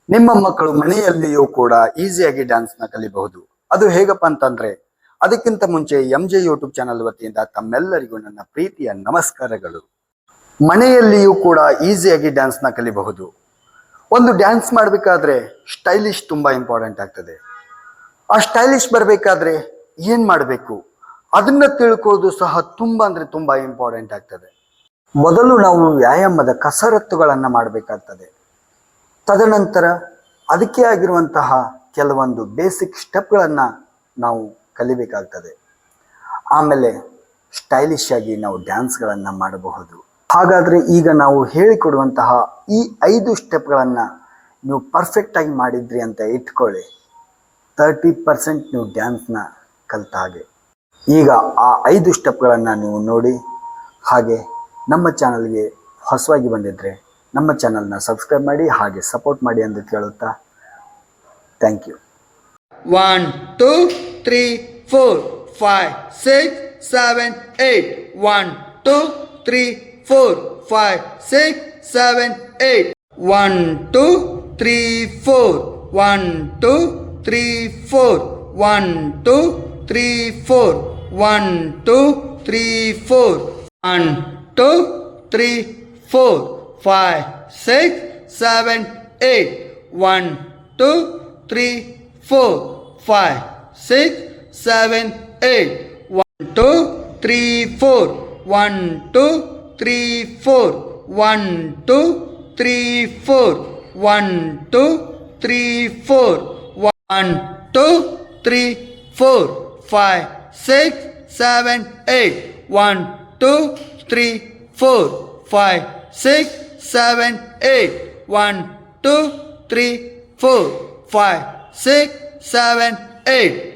ನಿಮ್ಮ ಮಕ್ಕಳು ಮನೆಯಲ್ಲಿಯೂ ಕೂಡ ಈಸಿಯಾಗಿ ಡ್ಯಾನ್ಸ್ ನ ಕಲಿಬಹುದು. ಅದು ಹೇಗಪ್ಪ ಅಂತಂದ್ರೆ, ಅದಕ್ಕಿಂತ ಮುಂಚೆ MJ ಯೂಟ್ಯೂಬ್ ಚಾನಲ್ ವತಿಯಿಂದ ತಮ್ಮೆಲ್ಲರಿಗೂ ನನ್ನ ಪ್ರೀತಿಯ ನಮಸ್ಕಾರಗಳು. ಮನೆಯಲ್ಲಿಯೂ ಕೂಡ ಈಸಿಯಾಗಿ ಡ್ಯಾನ್ಸ್ ನ ಕಲಿಬಹುದು. ಒಂದು ಡ್ಯಾನ್ಸ್ ಮಾಡಬೇಕಾದ್ರೆ ಸ್ಟೈಲಿಶ್ ತುಂಬಾ ಇಂಪಾರ್ಟೆಂಟ್ ಆಗ್ತದೆ. ಆ ಸ್ಟೈಲಿಶ್ ಬರಬೇಕಾದ್ರೆ ಏನ್ ಮಾಡಬೇಕು ಅದನ್ನ ತಿಳ್ಕೊಳ್ಳೋದು ಸಹ ತುಂಬಾ ಅಂದ್ರೆ ತುಂಬಾ ಇಂಪಾರ್ಟೆಂಟ್ ಆಗ್ತದೆ. ಮೊದಲು ನಾವು ವ್ಯಾಯಾಮದ ಕಸರತ್ತುಗಳನ್ನ ಮಾಡಬೇಕಾಗ್ತದೆ. ತದನಂತರ ಅದಕ್ಕೆ ಆಗಿರುವಂತಹ ಕೆಲವೊಂದು ಬೇಸಿಕ್ ಸ್ಟೆಪ್ಗಳನ್ನು ನಾವು ಕಲಿಬೇಕಾಗ್ತದೆ. ಆಮೇಲೆ ಸ್ಟೈಲಿಶ್ ಆಗಿ ನಾವು ಡ್ಯಾನ್ಸ್ಗಳನ್ನು ಮಾಡಬಹುದು. ಹಾಗಾದರೆ ಈಗ ನಾವು ಹೇಳಿಕೊಡುವಂತಹ ಈ 5 ಸ್ಟೆಪ್ಗಳನ್ನು ನೀವು ಪರ್ಫೆಕ್ಟಾಗಿ ಮಾಡಿದ್ರಿ ಅಂತ ಇಟ್ಕೊಳ್ಳಿ, 30% ನೀವು ಡ್ಯಾನ್ಸ್ನ ಕಲಿತ ಹಾಗೆ. ಈಗ ಆ 5 ಸ್ಟೆಪ್ಗಳನ್ನು ನೀವು ನೋಡಿ, ಹಾಗೆ ನಮ್ಮ ಚಾನಲ್ಗೆ ಹೊಸವಾಗಿ ಬಂದಿದ್ದರೆ ನಮ್ಮ ಚಾನಲ್ನ ಸಬ್ಸ್ಕ್ರೈಬ್ ಮಾಡಿ, ಹಾಗೆ ಸಪೋರ್ಟ್ ಮಾಡಿ ಅಂತ ಕೇಳುತ್ತಾ ಥ್ಯಾಂಕ್ ಯು. 1 2 3 4 5 6 7 8 1 2 3 4 5 6 7 8 1 2 3 4 1 2 3 4 1 2 3 4 1 2 3 4 1 2 3 4 5 6 7 8 1 2 3 4 5 6 7 8 1 2 3 4 1 2 3 4 1 2 3 4 1 2 3 4 1 2 3 4 5 6 7 8 1 2 3 4 5 6 7 8 1 2 3 4 5 6 7 8